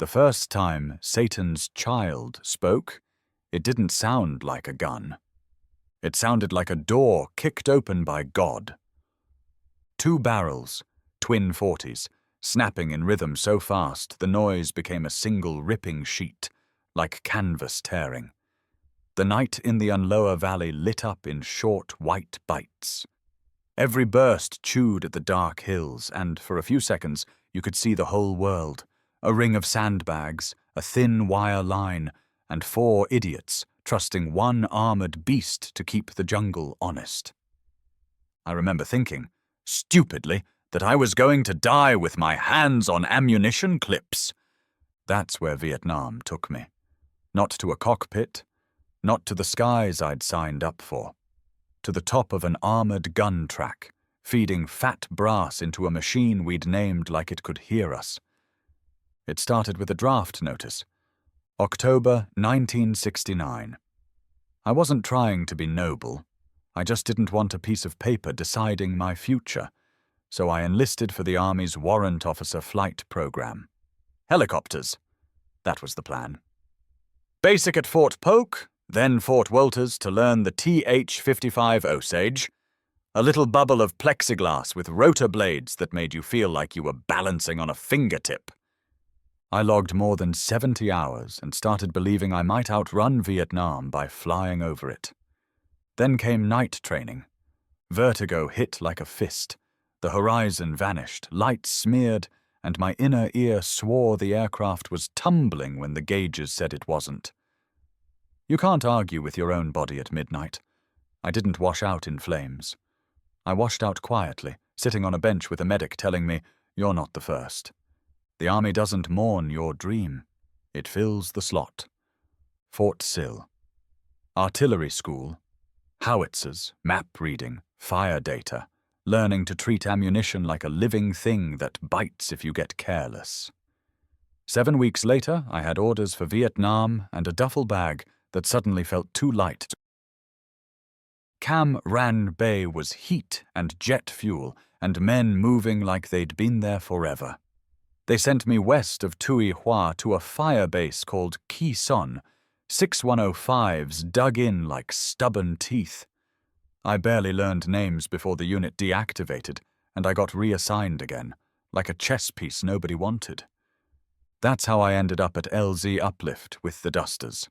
The first time Satan's child spoke, it didn't sound like a gun. It sounded like a door kicked open by God. 2 barrels, twin 40s, snapping in rhythm so fast the noise became a single ripping sheet, like canvas tearing. The night in the An Loa Valley lit up in short white bites. Every burst chewed at the dark hills, and for a few seconds you could see the whole world. A ring of sandbags, a thin wire line, and 4 idiots trusting one armored beast to keep the jungle honest. I remember thinking, stupidly, that I was going to die with my hands on ammunition clips. That's where Vietnam took me. Not to a cockpit, not to the skies I'd signed up for. To the top of an armored gun track, feeding fat brass into a machine we'd named like it could hear us. It started with a draft notice. October 1969. I wasn't trying to be noble. I just didn't want a piece of paper deciding my future, so I enlisted for the Army's Warrant Officer Flight Program. Helicopters. That was the plan. Basic at Fort Polk, then Fort Walters to learn the TH-55 Osage, a little bubble of plexiglass with rotor blades that made you feel like you were balancing on a fingertip. I logged more than 70 hours and started believing I might outrun Vietnam by flying over it. Then came night training. Vertigo hit like a fist. The horizon vanished, lights smeared, and my inner ear swore the aircraft was tumbling when the gauges said it wasn't. You can't argue with your own body at midnight. I didn't wash out in flames. I washed out quietly, sitting on a bench with a medic telling me, "You're not the first. The Army doesn't mourn your dream. It fills the slot." Fort Sill. Artillery school. Howitzers, map reading, fire data, learning to treat ammunition like a living thing that bites if you get careless. 7 weeks later, I had orders for Vietnam and a duffel bag that suddenly felt too light. Cam Ranh Bay was heat and jet fuel, and men moving like they'd been there forever. They sent me west of Tuy Hoa to a firebase called Ki Son, 6105s dug in like stubborn teeth. I barely learned names before the unit deactivated, and I got reassigned again, like a chess piece nobody wanted. That's how I ended up at LZ Uplift with the Dusters.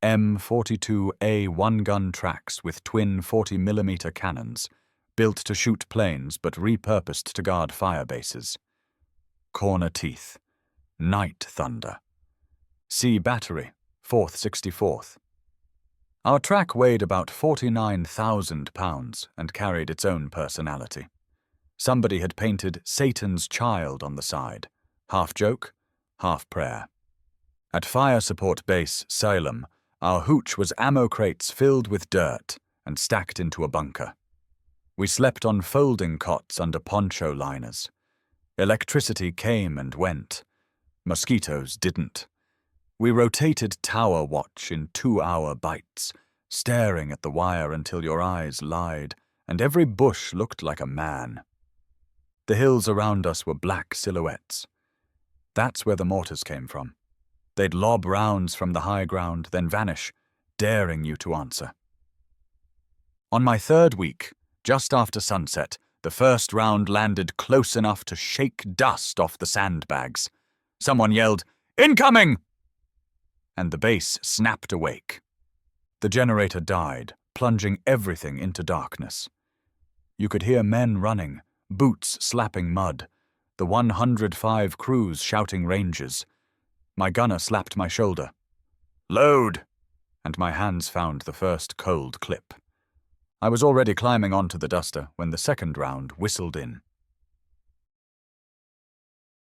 M42A1 gun tracks with twin 40mm cannons, built to shoot planes but repurposed to guard firebases. Corner teeth. Night thunder. C battery, 4th 64th. Our track weighed about 49,000 pounds and carried its own personality. Somebody had painted Satan's child on the side, half joke, half prayer. At Fire Support Base Salem, our hooch was ammo crates filled with dirt and stacked into a bunker. We slept on folding cots under poncho liners. Electricity came and went. Mosquitoes didn't. We rotated tower watch in 2-hour bites, staring at the wire until your eyes lied, and every bush looked like a man. The hills around us were black silhouettes. That's where the mortars came from. They'd lob rounds from the high ground, then vanish, daring you to answer. On my 3rd week, just after sunset, the first round landed close enough to shake dust off the sandbags. Someone yelled, "Incoming!" And the base snapped awake. The generator died, plunging everything into darkness. You could hear men running, boots slapping mud, the 105 crews shouting ranges. My gunner slapped my shoulder. "Load!" And my hands found the first cold clip. I was already climbing onto the Duster when the 2nd round whistled in.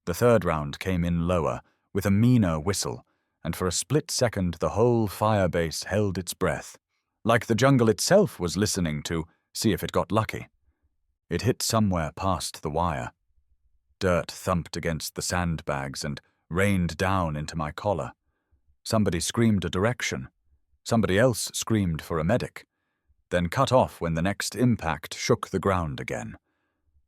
The 3rd round came in lower, with a meaner whistle, and for a split second the whole firebase held its breath, like the jungle itself was listening to see if it got lucky. It hit somewhere past the wire. Dirt thumped against the sandbags and rained down into my collar. Somebody screamed a direction. Somebody else screamed for a medic, then cut off when the next impact shook the ground again.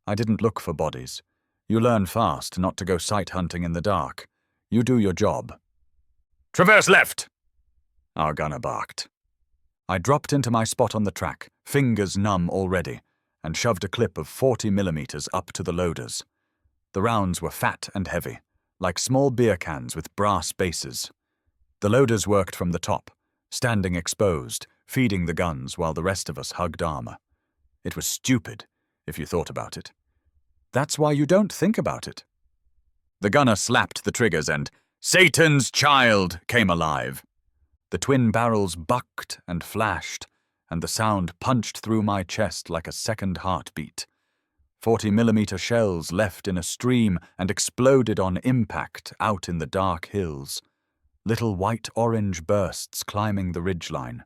I didn't look for bodies. You learn fast not to go sight hunting in the dark. You do your job." "Traverse left!" our gunner barked. I dropped into my spot on the track, fingers numb already, and shoved a clip of 40mm up to the loaders. The rounds were fat and heavy, like small beer cans with brass bases. The loaders worked from the top, standing exposed, feeding the guns while the rest of us hugged armor. It was stupid, if you thought about it. That's why you don't think about it. The gunner slapped the triggers and "Satan's child" came alive. The twin barrels bucked and flashed, and the sound punched through my chest like a second heartbeat. 40mm shells left in a stream and exploded on impact out in the dark hills. Little white-orange bursts climbing the ridgeline.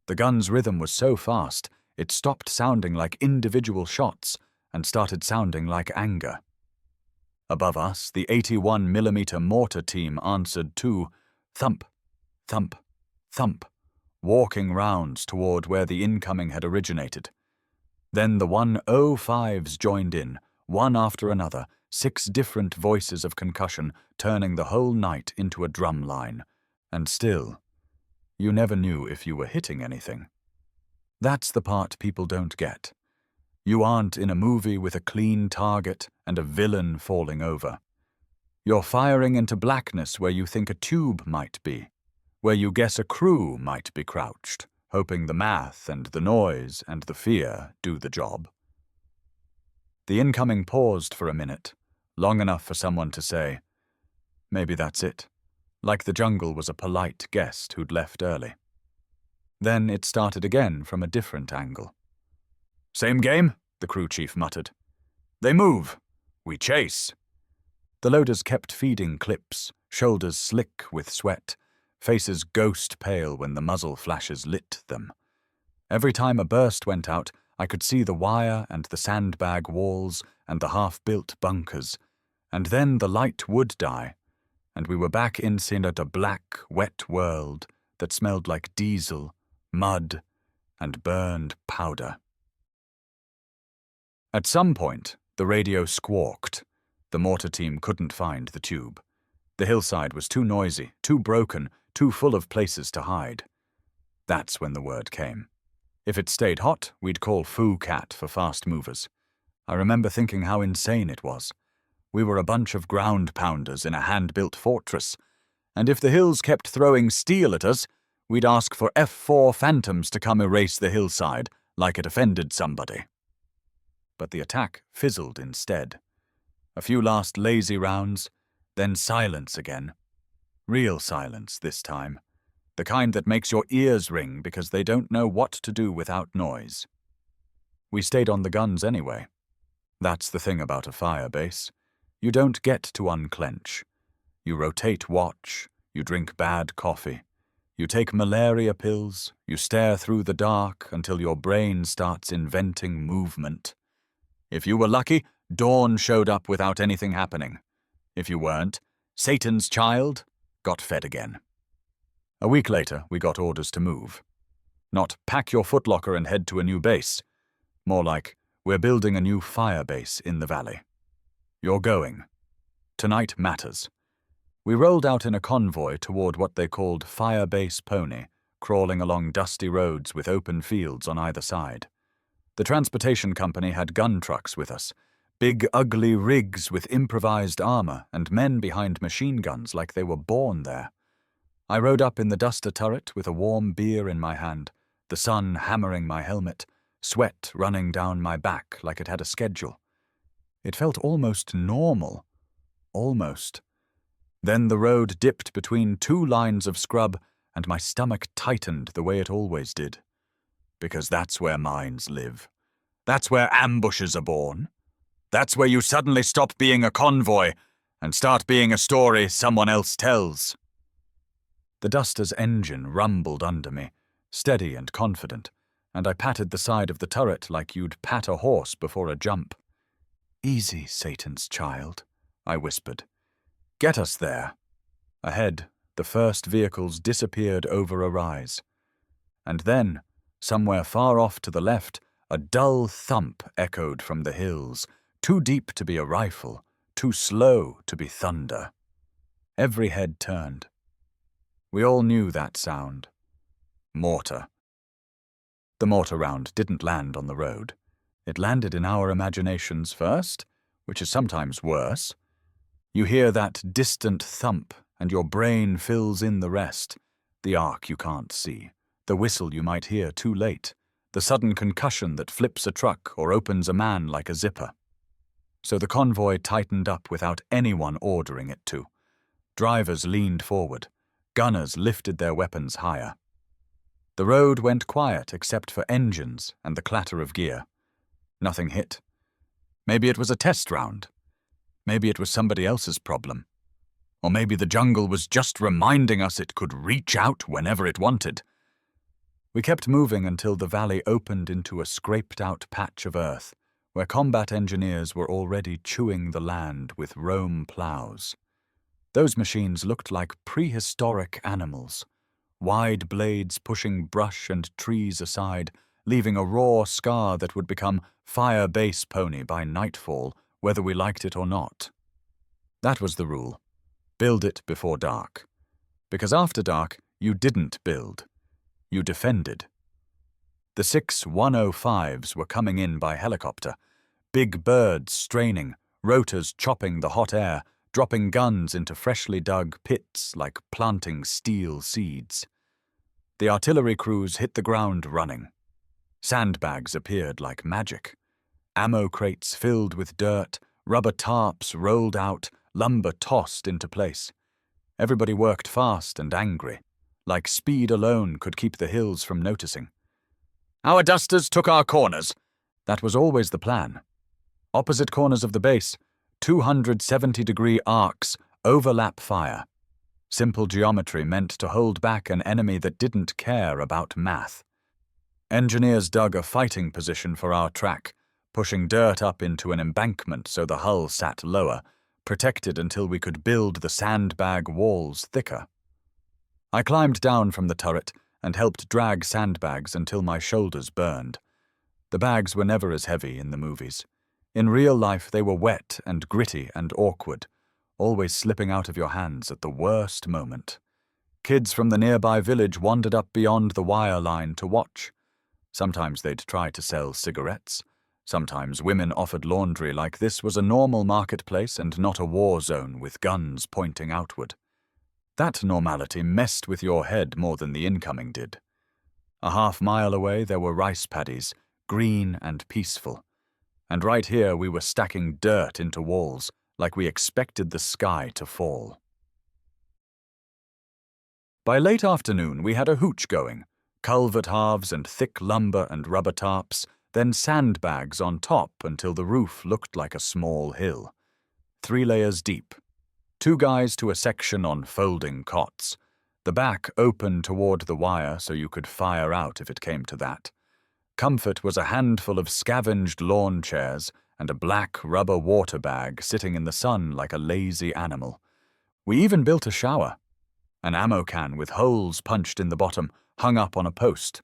The gun's rhythm was so fast, it stopped sounding like individual shots and started sounding like anger. Above us, the 81mm mortar team answered to thump, thump, thump, walking rounds toward where the incoming had originated. Then the 105s joined in, one after another, 6 different voices of concussion turning the whole night into a drum line. And still, you never knew if you were hitting anything. That's the part people don't get. You aren't in a movie with a clean target and a villain falling over. You're firing into blackness where you think a tube might be, where you guess a crew might be crouched, hoping the math and the noise and the fear do the job. The incoming paused for a minute, long enough for someone to say, "Maybe that's it," like the jungle was a polite guest who'd left early. Then it started again from a different angle. "Same game," the crew chief muttered. "They move. We chase." The loaders kept feeding clips, shoulders slick with sweat, faces ghost pale when the muzzle flashes lit them. Every time a burst went out, I could see the wire and the sandbag walls and the half-built bunkers, and then the light would die, and we were back in a black, wet world that smelled like diesel, mud, and burned powder. At some point, the radio squawked. The mortar team couldn't find the tube. The hillside was too noisy, too broken, too full of places to hide. That's when the word came. If it stayed hot, we'd call Foo Cat for fast movers. I remember thinking how insane it was. We were a bunch of ground pounders in a hand-built fortress, and if the hills kept throwing steel at us, we'd ask for F4 Phantoms to come erase the hillside, like it offended somebody. But the attack fizzled instead. A few last lazy rounds, then silence again. Real silence this time. The kind that makes your ears ring because they don't know what to do without noise. We stayed on the guns anyway. That's the thing about a firebase. You don't get to unclench. You rotate watch, you drink bad coffee, you take malaria pills, you stare through the dark until your brain starts inventing movement. If you were lucky, dawn showed up without anything happening. If you weren't, Satan's child got fed again. A week later, we got orders to move. Not pack your footlocker and head to a new base. More like, we're building a new firebase in the valley. You're going. Tonight matters. We rolled out in a convoy toward what they called Firebase Pony, crawling along dusty roads with open fields on either side. The transportation company had gun trucks with us, big ugly rigs with improvised armor and men behind machine guns like they were born there. I rode up in the Duster turret with a warm beer in my hand, the sun hammering my helmet, sweat running down my back like it had a schedule. It felt almost normal. Almost. Then the road dipped between 2 lines of scrub, and my stomach tightened the way it always did. Because that's where mines live. That's where ambushes are born. That's where you suddenly stop being a convoy and start being a story someone else tells. The Duster's engine rumbled under me, steady and confident, and I patted the side of the turret like you'd pat a horse before a jump. "Easy, Satan's child," I whispered. "Get us there." Ahead, the first vehicles disappeared over a rise. And then, somewhere far off to the left, a dull thump echoed from the hills, too deep to be a rifle, too slow to be thunder. Every head turned. We all knew that sound. Mortar. The mortar round didn't land on the road. It landed in our imaginations first, which is sometimes worse. You hear that distant thump, and your brain fills in the rest. The arc you can't see, the whistle you might hear too late, the sudden concussion that flips a truck or opens a man like a zipper. So the convoy tightened up without anyone ordering it to. Drivers leaned forward. Gunners lifted their weapons higher. The road went quiet except for engines and the clatter of gear. Nothing hit. Maybe it was a test round. Maybe it was somebody else's problem. Or maybe the jungle was just reminding us it could reach out whenever it wanted. We kept moving until the valley opened into a scraped-out patch of earth, where combat engineers were already chewing the land with Rome plows. Those machines looked like prehistoric animals, wide blades pushing brush and trees aside, leaving a raw scar that would become firebase pony by nightfall, whether we liked it or not. That was the rule. Build it before dark. Because after dark, you didn't build. You defended. The 6 105s were coming in by helicopter, big birds straining, rotors chopping the hot air, dropping guns into freshly dug pits like planting steel seeds. The artillery crews hit the ground running. Sandbags appeared like magic. Ammo crates filled with dirt, rubber tarps rolled out, lumber tossed into place. Everybody worked fast and angry, like speed alone could keep the hills from noticing. Our dusters took our corners. That was always the plan. Opposite corners of the base, 270-degree arcs, overlap fire. Simple geometry meant to hold back an enemy that didn't care about math. Engineers dug a fighting position for our track, pushing dirt up into an embankment so the hull sat lower, protected until we could build the sandbag walls thicker. I climbed down from the turret and helped drag sandbags until my shoulders burned. The bags were never as heavy in the movies. In real life, they were wet and gritty and awkward, always slipping out of your hands at the worst moment. Kids from the nearby village wandered up beyond the wire line to watch. Sometimes they'd try to sell cigarettes. Sometimes women offered laundry like this was a normal marketplace and not a war zone with guns pointing outward. That normality messed with your head more than the incoming did. A half-mile away there were rice paddies, green and peaceful. And right here we were stacking dirt into walls, like we expected the sky to fall. By late afternoon we had a hooch going, culvert halves and thick lumber and rubber tarps, then sandbags on top until the roof looked like a small hill. 3 layers deep. 2 guys to a section on folding cots. The back open toward the wire so you could fire out if it came to that. Comfort was a handful of scavenged lawn chairs and a black rubber water bag sitting in the sun like a lazy animal. We even built a shower. An ammo can with holes punched in the bottom, hung up on a post.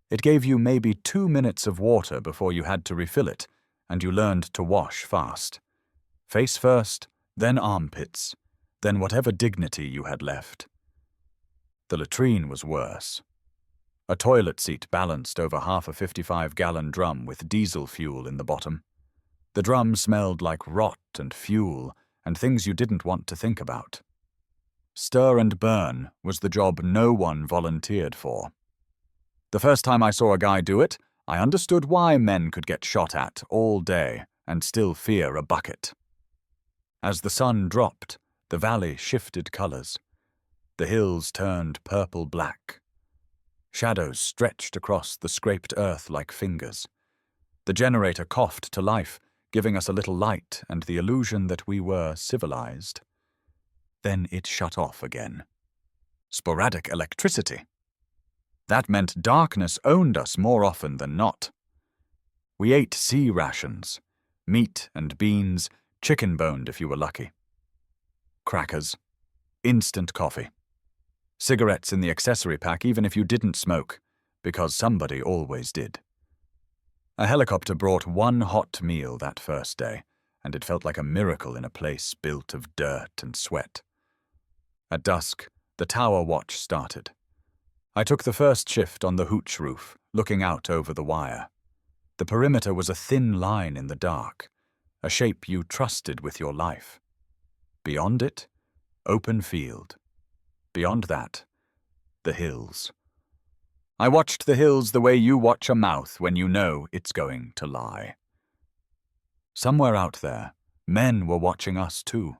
It gave you maybe 2 minutes of water before you had to refill it, and you learned to wash fast. Face first, then armpits, then whatever dignity you had left. The latrine was worse. A toilet seat balanced over half a 55-gallon drum with diesel fuel in the bottom. The drum smelled like rot and fuel and things you didn't want to think about. Stir and burn was the job no one volunteered for. The first time I saw a guy do it, I understood why men could get shot at all day and still fear a bucket. As the sun dropped, the valley shifted colors. The hills turned purple-black. Shadows stretched across the scraped earth like fingers. The generator coughed to life, giving us a little light and the illusion that we were civilized. Then it shut off again. Sporadic electricity. That meant darkness owned us more often than not. We ate C-rations, meat and beans, chicken-boned if you were lucky. Crackers, instant coffee. Cigarettes in the accessory pack even if you didn't smoke, because somebody always did. A helicopter brought 1 hot meal that first day, and it felt like a miracle in a place built of dirt and sweat. At dusk, the tower watch started. I took the first shift on the hooch roof, looking out over the wire. The perimeter was a thin line in the dark, a shape you trusted with your life. Beyond it, open field. Beyond that, the hills. I watched the hills the way you watch a mouth when you know it's going to lie. Somewhere out there, men were watching us too.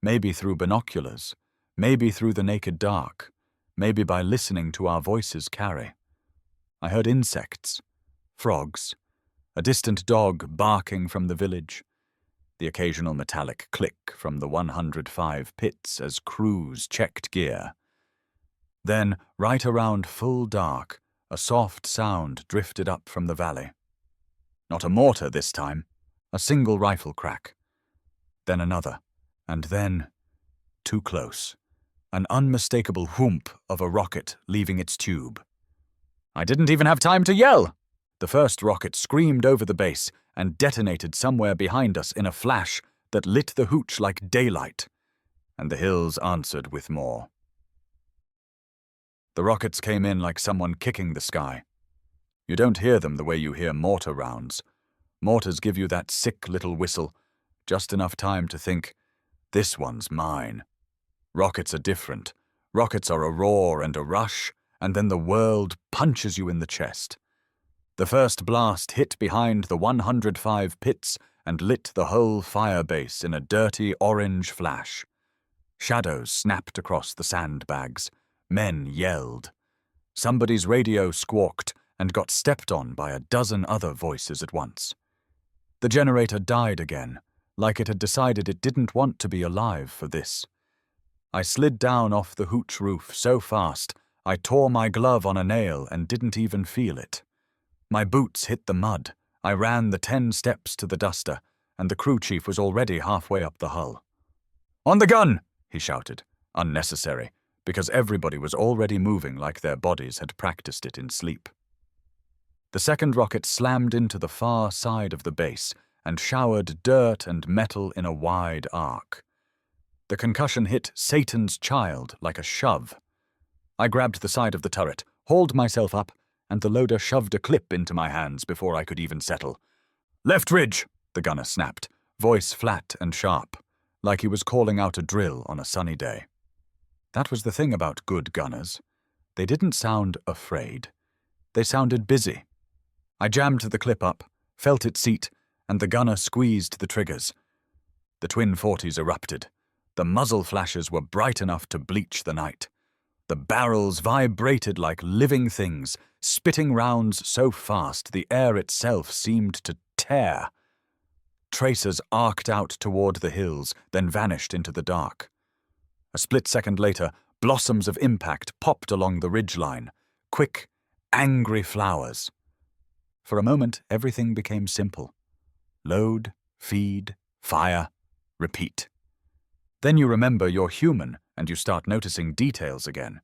Maybe through binoculars, maybe through the naked dark, maybe by listening to our voices carry. I heard insects, frogs, a distant dog barking from the village, the occasional metallic click from the 105 pits as crews checked gear. Then, right around full dark, a soft sound drifted up from the valley. Not a mortar this time, a single rifle crack. Then another, and then, too close, an unmistakable whoomp of a rocket leaving its tube. I didn't even have time to yell! The first rocket screamed over the base and detonated somewhere behind us in a flash that lit the hooch like daylight, and the hills answered with more. The rockets came in like someone kicking the sky. You don't hear them the way you hear mortar rounds. Mortars give you that sick little whistle, just enough time to think, this one's mine. Rockets are different. Rockets are a roar and a rush, and then the world punches you in the chest. The first blast hit behind the 105 pits and lit the whole firebase in a dirty orange flash. Shadows snapped across the sandbags. Men yelled. Somebody's radio squawked and got stepped on by a dozen other voices at once. The generator died again, like it had decided it didn't want to be alive for this. I slid down off the hooch roof so fast I tore my glove on a nail and didn't even feel it. My boots hit the mud. I ran the 10 steps to the duster, and the crew chief was already halfway up the hull. "On the gun!" he shouted, unnecessary, because everybody was already moving like their bodies had practiced it in sleep. The second rocket slammed into the far side of the base and showered dirt and metal in a wide arc. The concussion hit Satan's child like a shove. I grabbed the side of the turret, hauled myself up, and the loader shoved a clip into my hands before I could even settle. "Left ridge!" the gunner snapped, voice flat and sharp, like he was calling out a drill on a sunny day. That was the thing about good gunners. They didn't sound afraid. They sounded busy. I jammed the clip up, felt it seat, and the gunner squeezed the triggers. The twin 40s erupted. The muzzle flashes were bright enough to bleach the night. The barrels vibrated like living things, spitting rounds so fast the air itself seemed to tear. Tracers arced out toward the hills, then vanished into the dark. A split second later, blossoms of impact popped along the ridgeline, quick, angry flowers. For a moment, everything became simple. Load, feed, fire, repeat. Then you remember you're human and you start noticing details again.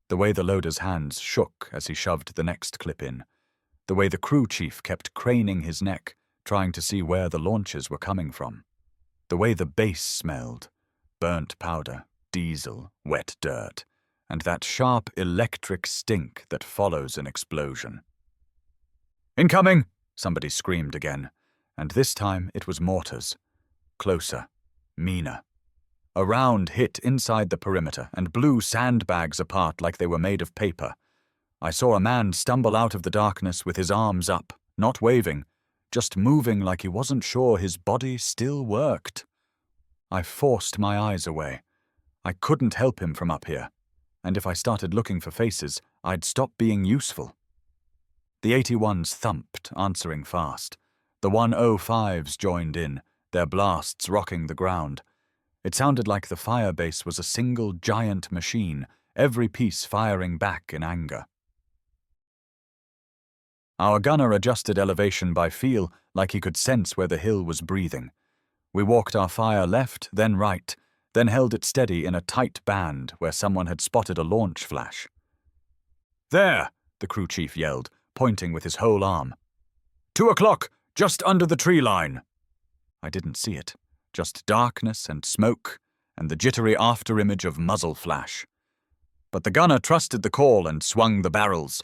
The way the loader's hands shook as he shoved the next clip in. The way the crew chief kept craning his neck, trying to see where the launches were coming from. The way the base smelled. Burnt powder, diesel, wet dirt, and that sharp electric stink that follows an explosion. "Incoming!" somebody screamed again, and this time it was mortars. Closer, meaner. A round hit inside the perimeter and blew sandbags apart like they were made of paper. I saw a man stumble out of the darkness with his arms up, not waving, just moving like he wasn't sure his body still worked. I forced my eyes away. I couldn't help him from up here, and if I started looking for faces, I'd stop being useful. The 81s thumped, answering fast. The 105s joined in, their blasts rocking the ground. It sounded like the firebase was a single giant machine, every piece firing back in anger. Our gunner adjusted elevation by feel, like he could sense where the hill was breathing. We walked our fire left, then right, then held it steady in a tight band where someone had spotted a launch flash. "There!" the crew chief yelled, pointing with his whole arm. 2 o'clock, just under the tree line." I didn't see it, just darkness and smoke, and the jittery after-image of muzzle flash. But the gunner trusted the call and swung the barrels.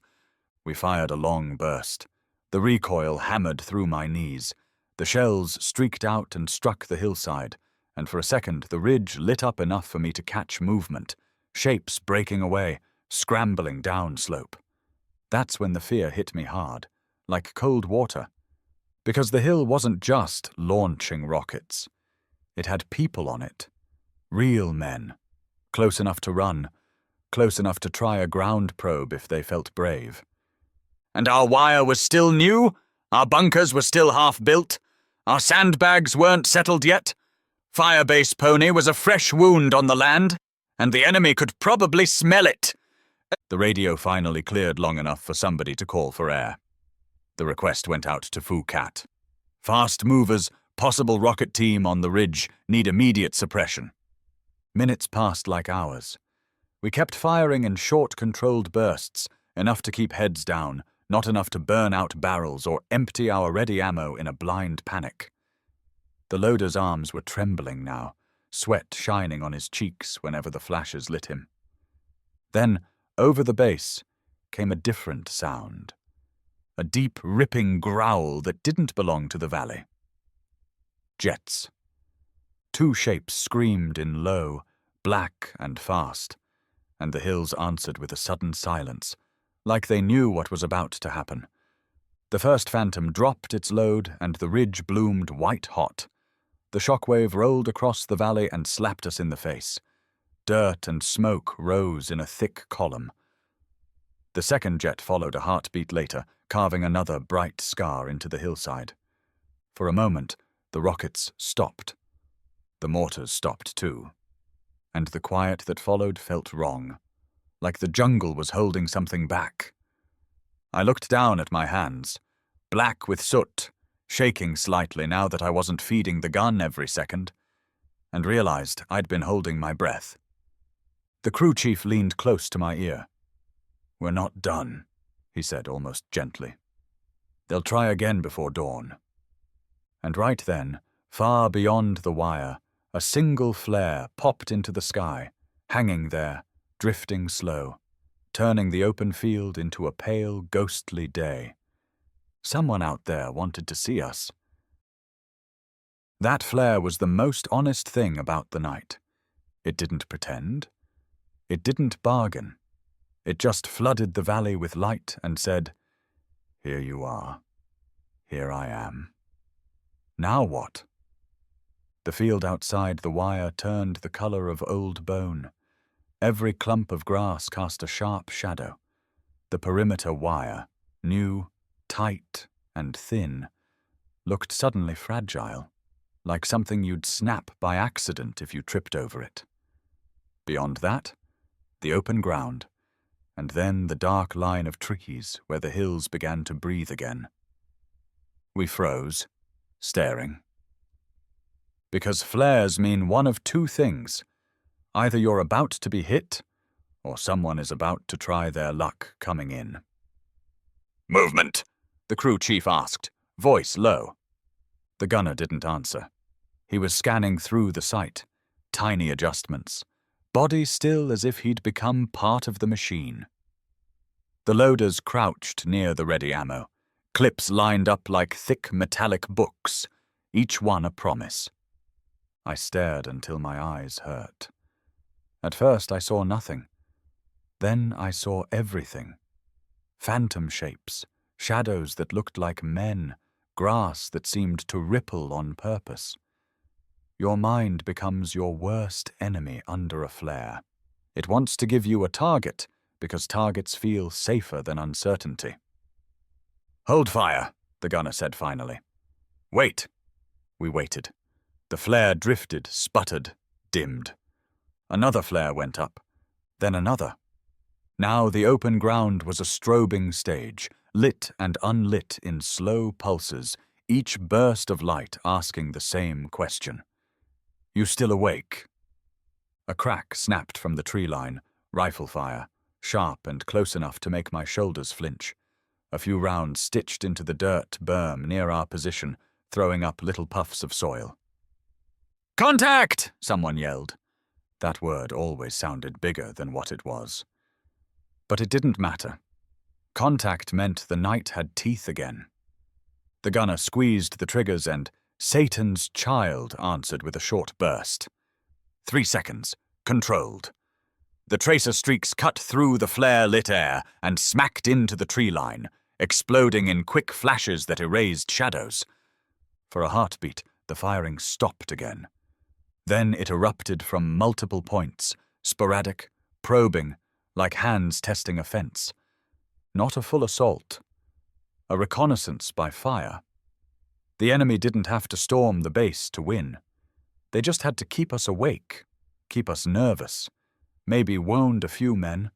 We fired a long burst. The recoil hammered through my knees. The shells streaked out and struck the hillside, and for a second the ridge lit up enough for me to catch movement, shapes breaking away, scrambling down slope. That's when the fear hit me hard, like cold water. Because the hill wasn't just launching rockets. It had people on it. Real men. Close enough to run. Close enough to try a ground probe if they felt brave. And our wire was still new? Our bunkers were still half-built? Our sandbags weren't settled yet? Firebase Pony was a fresh wound on the land, and the enemy could probably smell it. The radio finally cleared long enough for somebody to call for air. The request went out to Phu Cat. Fast movers, possible rocket team on the ridge, need immediate suppression. Minutes passed like hours. We kept firing in short, controlled bursts, enough to keep heads down, not enough to burn out barrels or empty our ready ammo in a blind panic. The loader's arms were trembling now, sweat shining on his cheeks whenever the flashes lit him. Then, over the base, came a different sound. A deep, ripping growl that didn't belong to the valley. Jets. Two shapes screamed in low, black and fast, and the hills answered with a sudden silence, like they knew what was about to happen. The first Phantom dropped its load, and the ridge bloomed white-hot. The shockwave rolled across the valley and slapped us in the face. Dirt and smoke rose in a thick column. The second jet followed a heartbeat later, carving another bright scar into the hillside. For a moment, the rockets stopped. The mortars stopped too. And the quiet that followed felt wrong, like the jungle was holding something back. I looked down at my hands, black with soot, shaking slightly now that I wasn't feeding the gun every second, and realized I'd been holding my breath. The crew chief leaned close to my ear. "We're not done," he said almost gently. "They'll try again before dawn." And right then, far beyond the wire, a single flare popped into the sky, hanging there, drifting slow, turning the open field into a pale, ghostly day. Someone out there wanted to see us. That flare was the most honest thing about the night. It didn't pretend. It didn't bargain. It just flooded the valley with light and said, "Here you are. Here I am. Now what?" The field outside the wire turned the color of old bone. Every clump of grass cast a sharp shadow. The perimeter wire, new, tight, and thin, looked suddenly fragile, like something you'd snap by accident if you tripped over it. Beyond that, the open ground, and then the dark line of trees where the hills began to breathe again. We froze, staring. Because flares mean one of two things. Either you're about to be hit, or someone is about to try their luck coming in. "Movement," the crew chief asked, voice low. The gunner didn't answer. He was scanning through the sight, tiny adjustments, body still as if he'd become part of the machine. The loaders crouched near the ready ammo, clips lined up like thick metallic books, each one a promise. I stared until my eyes hurt. At first I saw nothing. Then I saw everything. Phantom shapes, shadows that looked like men, grass that seemed to ripple on purpose. Your mind becomes your worst enemy under a flare. It wants to give you a target, because targets feel safer than uncertainty. "Hold fire," the gunner said finally. "Wait." We waited. The flare drifted, sputtered, dimmed. Another flare went up, then another. Now the open ground was a strobing stage, lit and unlit in slow pulses, each burst of light asking the same question. "You still awake?" A crack snapped from the tree line, rifle fire, sharp and close enough to make my shoulders flinch. A few rounds stitched into the dirt berm near our position, throwing up little puffs of soil. "Contact!" someone yelled. That word always sounded bigger than what it was. But it didn't matter. Contact meant the night had teeth again. The gunner squeezed the triggers and Satan's child answered with a short burst. 3 seconds. Controlled. The tracer streaks cut through the flare-lit air and smacked into the tree line, exploding in quick flashes that erased shadows. For a heartbeat, the firing stopped again. Then it erupted from multiple points, sporadic, probing, like hands testing a fence. Not a full assault. A reconnaissance by fire. The enemy didn't have to storm the base to win. They just had to keep us awake, keep us nervous, maybe wound a few men,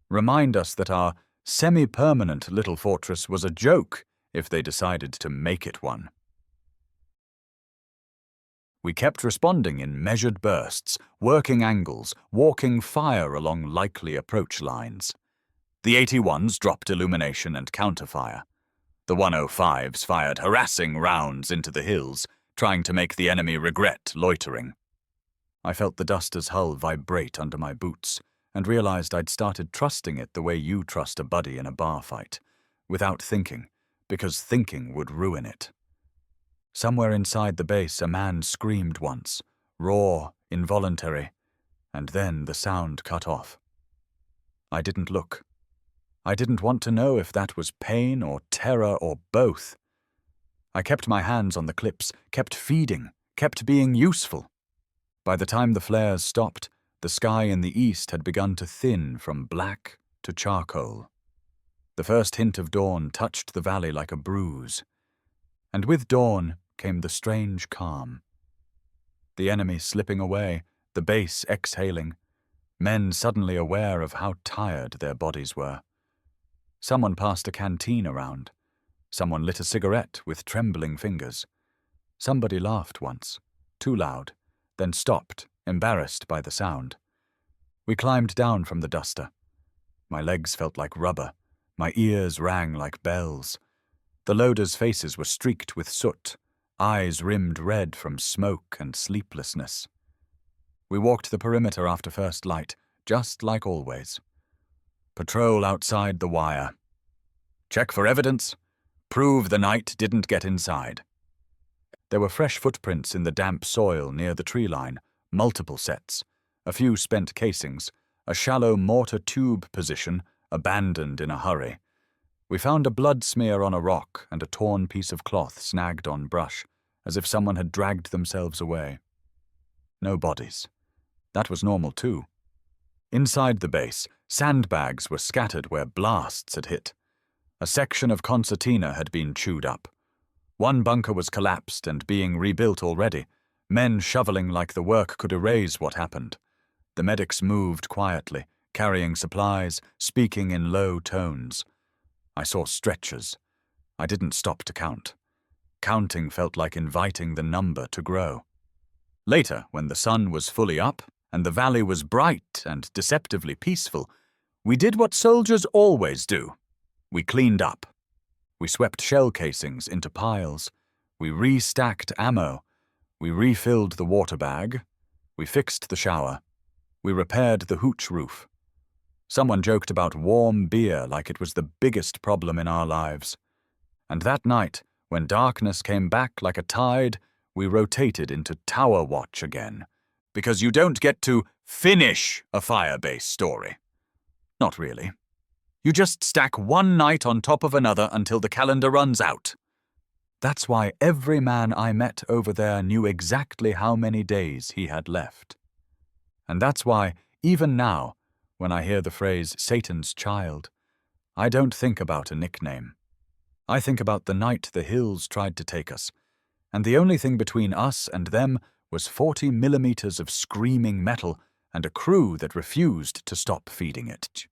remind us that our semi-permanent little fortress was a joke if they decided to make it one. We kept responding in measured bursts, working angles, walking fire along likely approach lines. The 81s dropped illumination and counterfire. The 105s fired harassing rounds into the hills, trying to make the enemy regret loitering. I felt the Duster's hull vibrate under my boots and realized I'd started trusting it the way you trust a buddy in a bar fight, without thinking, because thinking would ruin it. Somewhere inside the base, a man screamed once, raw, involuntary, and then the sound cut off. I didn't look. I didn't want to know if that was pain or terror or both. I kept my hands on the clips, kept feeding, kept being useful. By the time the flares stopped, the sky in the east had begun to thin from black to charcoal. The first hint of dawn touched the valley like a bruise. And with dawn came the strange calm. The enemy slipping away, the base exhaling, men suddenly aware of how tired their bodies were. Someone passed a canteen around. Someone lit a cigarette with trembling fingers. Somebody laughed once, too loud, then stopped, embarrassed by the sound. We climbed down from the Duster. My legs felt like rubber. My ears rang like bells. The loaders' faces were streaked with soot, eyes rimmed red from smoke and sleeplessness. We walked the perimeter after first light, just like always. Patrol outside the wire. Check for evidence. Prove the knight didn't get inside. There were fresh footprints in the damp soil near the tree line, multiple sets, a few spent casings, a shallow mortar tube position abandoned in a hurry. We found a blood smear on a rock and a torn piece of cloth snagged on brush, as if someone had dragged themselves away. No bodies. That was normal too. Inside the base, sandbags were scattered where blasts had hit. A section of concertina had been chewed up. One bunker was collapsed and being rebuilt already, men shoveling like the work could erase what happened. The medics moved quietly, carrying supplies, speaking in low tones. I saw stretchers. I didn't stop to count. Counting felt like inviting the number to grow. Later, when the sun was fully up and the valley was bright and deceptively peaceful, we did what soldiers always do. We cleaned up. We swept shell casings into piles. We restacked ammo. We refilled the water bag. We fixed the shower. We repaired the hooch roof. Someone joked about warm beer like it was the biggest problem in our lives. And that night, when darkness came back like a tide, we rotated into Tower Watch again. Because you don't get to finish a firebase story. Not really. You just stack one night on top of another until the calendar runs out. That's why every man I met over there knew exactly how many days he had left. And that's why, even now, when I hear the phrase Satan's child, I don't think about a nickname. I think about the night the hills tried to take us, and the only thing between us and them was 40 millimeters of screaming metal and a crew that refused to stop feeding it.